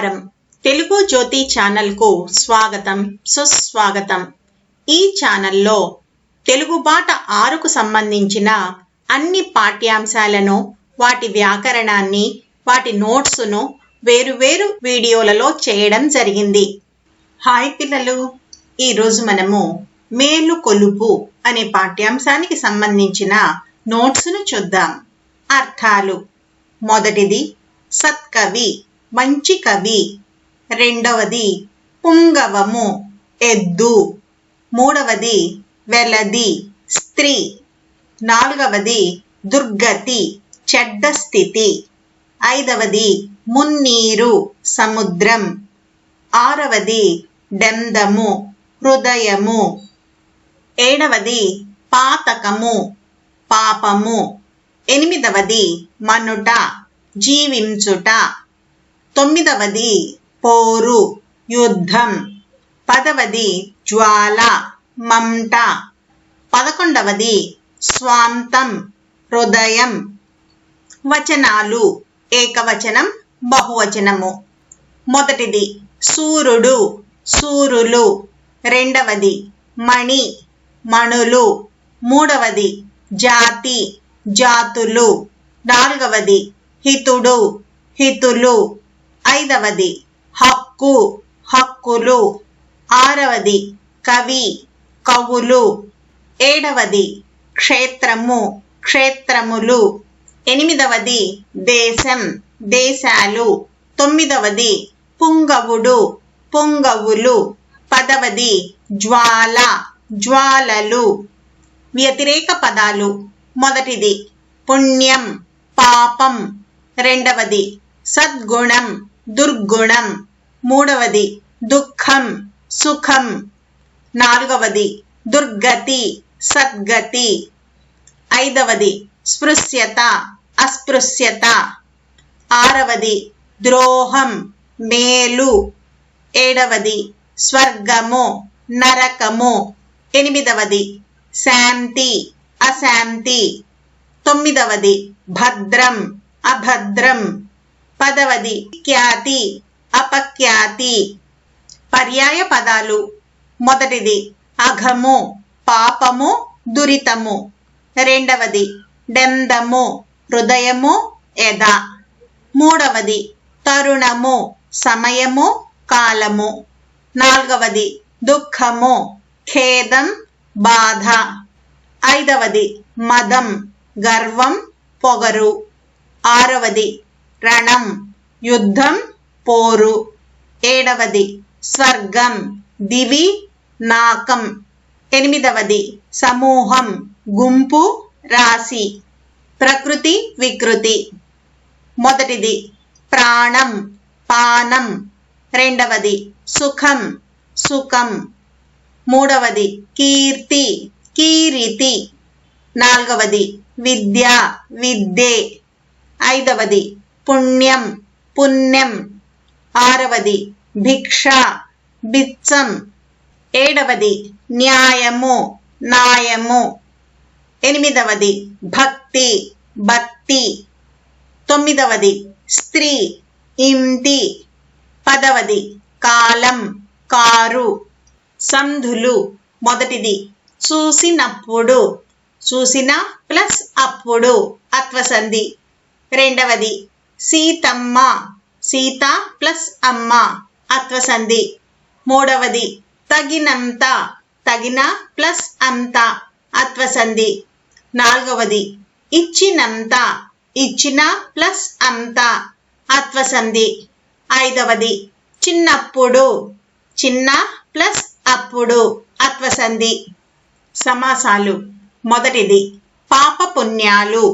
నమస్కారం. తెలుగు జ్యోతి ఛానల్కు స్వాగతం, సుస్వాగతం. ఈ ఛానల్లో తెలుగు బాట 6కు సంబంధించిన అన్ని పాఠ్యాంశాలను, వాటి వ్యాకరణాన్ని, వాటి నోట్స్ను వేరువేరు వీడియోలలో చేయడం జరిగింది. హాయ్ పిల్లలు, ఈరోజు మనము మేలు కొలుపు అనే పాఠ్యాంశానికి సంబంధించిన నోట్స్ను చూద్దాం. అర్థాలు: మొదటిది సత్కవి, మంచి కవి. రెండవది పుంగవము, ఎద్దు. మూడవది వెలది, స్త్రీ. నాలుగవది దుర్గతి, చెడ్డ స్థితి. ఐదవది మున్నీరు, సముద్రం. ఆరవది డెందము, హృదయము. ఏడవది పాతకము, పాపము. ఎనిమిదవది మనుట, జీవించుట. తొమ్మిదవది పోరు, యుద్ధం. పదవది జ్వాల, మంట. 11వది స్వాంతం, హృదయం. వచనాలు: ఏకవచనం, బహువచనము. మొదటిది సూర్యుడు, సూరులు. రెండవది మణి, మణులు. మూడవది జాతి, జాతులు. నాలుగవది హితుడు, హితులు. ఐదవది హక్కు, హక్కులు. ఆరవది కవి, కవులు. ఏడవది క్షేత్రము, క్షేత్రములు. ఎనిమిదవది దేశం, దేశాలు. తొమ్మిదవది పుంగవుడు, పుంగవులు. పదవది జ్వాల, జ్వాలలు. వ్యతిరేక పదాలు: మొదటిది పుణ్యం, పాపం. రెండవది సద్గుణం, దుర్గుణం. మూడవది దుఃఖం, సుఖం. నాలుగవది దుర్గతి, సద్గతి. ఐదవది స్పృశ్యత, అస్పృశ్యత. ఆరవది ద్రోహం, మేలు. ఏడవది స్వర్గము, నరకము. ఎనిమిదవది శాంతి, అశాంతి. తొమ్మిదవది భద్రం, అభద్రం. పదవది ఖ్యాతి, అపఖ్యాతి. పర్యాయ పదాలు: మొదటిది అఘము, పాపము, దురితము. రెండవది డెందము, హృదయము, ఎద. మూడవది తరుణము, సమయము, కాలము. నాలుగవది దుఃఖము, ఖేదం, బాధ. ఐదవది మదం, గర్వం, పొగరు. ఆరవది రణం, యుద్ధం, పోరు. ఏడవది స్వర్గం, దివి, నాకం. ఎనిమిదవది సమూహం, గుంపు, రాశి. ప్రకృతి, వికృతి. మొదటిది ప్రాణం, పానం. రెండవది సుఖం, సుఖం. మూడవది కీర్తి, కీరితి. నాలుగవది విద్య, విద్యే. ఐదవది పుణ్యం, పుణ్యం. ఆరవది భిక్ష, బిచ్చం. ఏడవది న్యాయము, న్యాయము. ఎనిమిదవది భక్తి, భక్తి. తొమ్మిదవది స్త్రీ, ఇంటి. పదవది కాలం, కారు. సంధులు: మొదటిది చూసినప్పుడు, చూసిన ప్లస్ అప్పుడు, అత్వసంధి. రెండవది సీతమ్మ, సీత ప్లస్ అమ్మ, అత్వసంధి. మూడవది తగినంత, తగిన ప్లస్ అంత, అత్వసంధి. నాలుగవది ఇచ్చినంత, ఇచ్చిన ప్లస్ అంత, అత్వసంధి. ఐదవది చిన్నప్పుడు, చిన్న ప్లస్ అప్పుడు, అత్వసంధి. సమాసాలు: మొదటిది పాపపుణ్యాలు,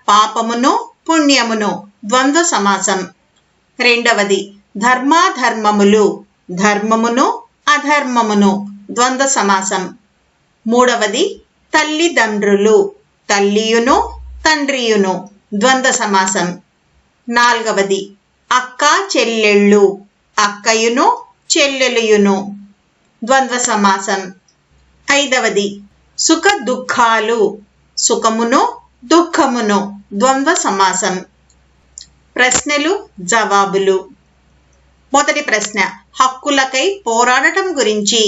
పాపమును, పుణ్యమును, ద్వంద్వ సమాసం. రెండవది ధర్మాధర్మములు, ధర్మమును, అధర్మమును, ద్వంద్వ సమాసం. మూడవది తల్లిదండ్రులు, తల్లియును, తండ్రియును, ద్వంద్వ సమాసం. నాలుగవది అక్క చెల్లెళ్ళు, అక్కయును, చెల్లెలుయును, ద్వంద్వ సమాసం. ఐదవది సుఖ దుఃఖాలు, సుఖమును, దుఃఖమును, ద్వంద్వ సమాసం. ప్రశ్నలు, జవాబులు. మొదటి ప్రశ్న, హక్కులకై పోరాడటం గురించి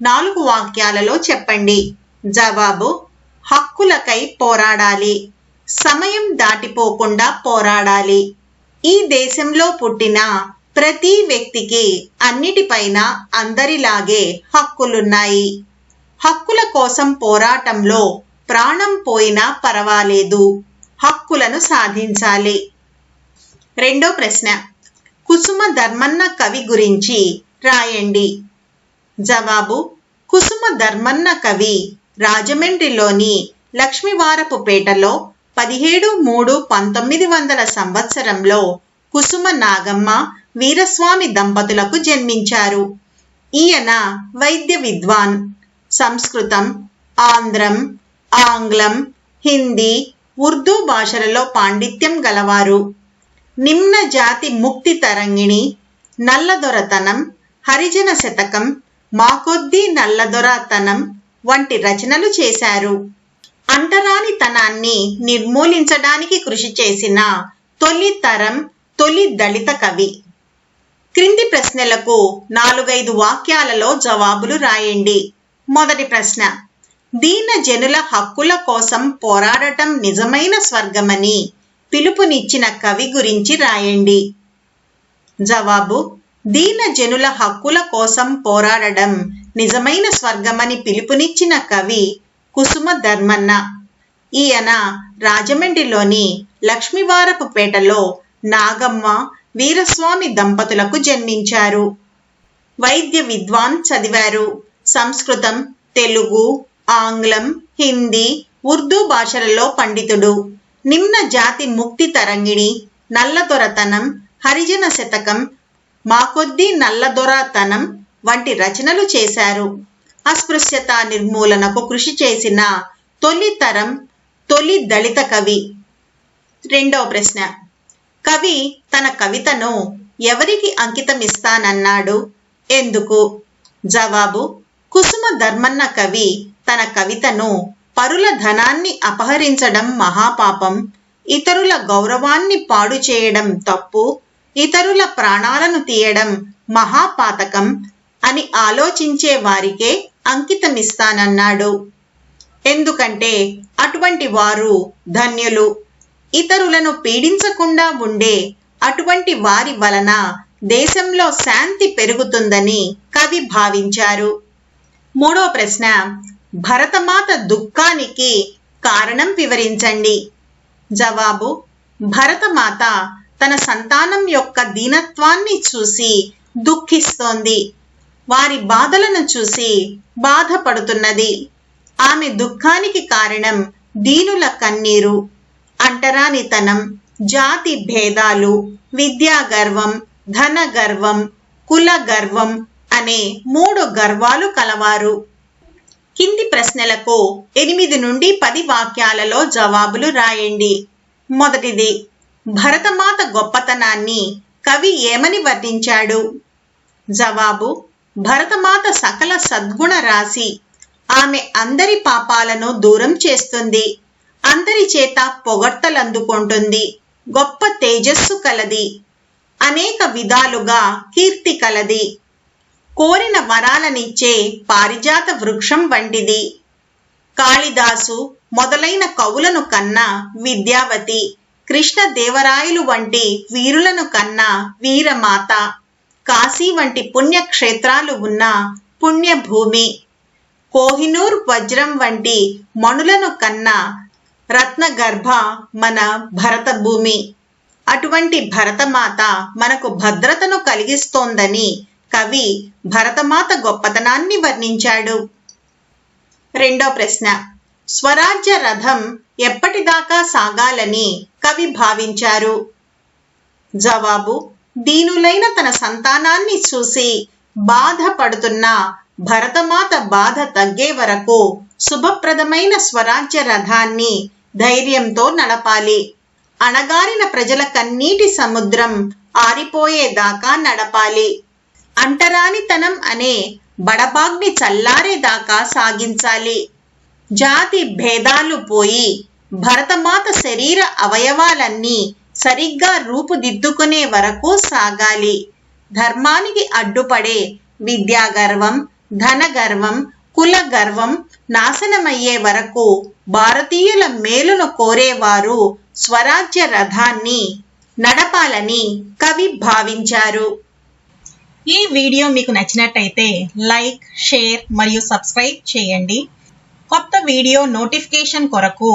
4 వాక్యాలలో చెప్పండి. జవాబు: హక్కులకై పోరాడాలి. సమయం దాటిపోకుండా పోరాడాలి. ఈ దేశంలో పుట్టిన ప్రతి వ్యక్తికి అన్నిటిపైన అందరిలాగే హక్కులున్నాయి. హక్కుల కోసం పోరాటంలో ప్రాణం పోయినా పర్వాలేదు. హక్కులను సాధించాలి. రెండో ప్రశ్న, కుసుమ ధర్మన్న కవి గురించి రాయండి. జవాబు: కుసుమ ధర్మన్న కవి రాజమండ్రిలోని లక్ష్మీవారపుపేటలో 17/3/1900 సంవత్సరంలో కుసుమ నాగమ్మ వీరస్వామి దంపతులకు జన్మించారు. ఈయన వైద్య విద్వాన్. సంస్కృతం, ఆంధ్రం, ఆంగ్లం, హిందీ, ఉర్దూ భాషలలో పాండిత్యం గలవారు. నిమ్న జాతి ముక్తి తరంగిణి, నల్లదొరతనం, హరిజన శతకం, మాకొద్దీ నల్లదొరతనం వంటి రచనలు చేశారు. అంటరానితనాన్ని నిర్మూలించడానికి కృషి చేసిన తొలి తరం తొలి దళిత కవి. క్రింది ప్రశ్నలకు 4-5 వాక్యాలలో జవాబులు రాయండి. మొదటి ప్రశ్న, దీన జనుల హక్కుల కోసం పోరాడటం నిజమైన స్వర్గమని పిలుపునిచ్చిన కవి గురించి రాయండి. జవాబు: దీన జనుల హక్కుల కోసం పోరాడడం నిజమైన స్వర్గమని పిలుపునిచ్చిన కవి కుసుమ ధర్మన్న. ఈయన రాజమండ్రిలోని లక్ష్మీవారపుపేటలో నాగమ్మ వీరస్వామి దంపతులకు జన్మించారు. వైద్య విద్వాన్ చదివారు. సంస్కృతం, తెలుగు, ఆంగ్లం, హిందీ, ఉర్దూ భాషలలో పండితుడు. నిమ్న జాతి ముక్తి తరంగిణి, నల్లదొరతనం, హరిజన శతకం, మాకొద్దీ నల్లదొరతనం వంటి రచనలు చేశారు. అస్పృశ్యత నిర్మూలనకు కృషి చేసిన తొలి తరం తొలి దళిత కవి. రెండవ ప్రశ్న, కవి తన కవితను ఎవరికి అంకితమిస్తానన్నాడు? ఎందుకు? జవాబు: కుసుమ ధర్మన్న కవి తన కవితను పరుల ధనాన్ని అపహరించడం మహాపాపం, ఇతరుల గౌరవాన్ని పాడు చేయడం తప్పు, ఇతరుల ప్రాణాలను తీయడం మహాపాతకం అని ఆలోచించే వారికే అంకితమిస్తానన్నాడు. ఎందుకంటే అటువంటి వారు ధన్యులు. ఇతరులను పీడించకుండా ఉండే అటువంటి వారి వలన దేశంలో శాంతి పెరుగుతుందని కవి భావించారు. మూడో ప్రశ్న, భరతమాత దుఃఖానికి కారణం వివరించండి. జవాబు: భరతమాత తన సంతానం యొక్క దీనత్వాన్ని చూసి దుఃఖిస్తోంది. వారి బాధలను చూసి బాధపడుతున్నది. ఆమె దుఃఖానికి కారణం దీనుల కన్నీరు, అంటరానితనం, జాతి భేదాలు, విద్యా గర్వం, ధన గర్వం, కుల గర్వం అనే 3 గర్వాలు కలవారు. కింది ప్రశ్నలకు 8 నుండి 10 వాక్యాలలో జవాబులు రాయండి. మొదటిది, భరతమాత గొప్పతనాన్ని కవి ఏమని వర్ణించాడు? జవాబు: భరతమాత సకల సద్గుణ రాశి. ఆమె అందరి పాపాలను దూరం చేస్తుంది. అందరి చేత పొగడ్తలందుకుంటుంది. గొప్ప తేజస్సు కలది. అనేక విధాలుగా కీర్తి కలది. కోరిన వరాలనిచ్చే పారిజాత వృక్షం వంటిది. కాళిదాసు మొదలైన కవులను కన్నా విద్యావతి, కృష్ణదేవరాయలు వంటి వీరులను కన్నా వీరమాత, కాశీ వంటి పుణ్యక్షేత్రాలు ఉన్న పుణ్యభూమి, కోహినూర్ వజ్రం వంటి మణులను కన్నా రత్నగర్భ మన భరత భూమి. అటువంటి భరతమాత మనకు భద్రతను కలిగిస్తోందని కవి భరతమాత గొప్పతనాన్ని వర్ణించాడు. రెండో ప్రశ్న, స్వరాజ్య రథం ఎప్పటిదాకా సాగాలని కవి భావించారు? జవాబు: దీనులైన తన సంతానాన్ని చూసి బాధపడుతున్న భరతమాత బాధ తగ్గే వరకు శుభప్రదమైన స్వరాజ్య రథాన్ని ధైర్యంతో నడపాలి. అణగారిన ప్రజల కన్నీటి సముద్రం ఆరిపోయేదాకా నడపాలి. అంటరానితనం అనే బడబాగ్ని చల్లారేదాకా సాగించాలి. జాతి భేదాలు పోయి భరతమాత శరీర అవయవాలన్నీ సరిగ్గా రూపుదిద్దుకునే వరకు సాగాలి. ధర్మానికి అడ్డుపడే విద్యాగర్వం, ధనగర్వం, కుల గర్వం నాశనమయ్యే వరకు భారతీయుల మేలును కోరేవారు స్వరాజ్య రథాన్ని నడపాలని కవి భావించారు. ఈ వీడియో మీకు నచ్చినట్టయితే లైక్, షేర్ మరియు సబ్స్క్రైబ్ చేయండి. కొత్త వీడియో నోటిఫికేషన్ కొరకు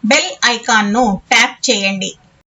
బెల్ ఐకాన్ను ట్యాప్ చేయండి.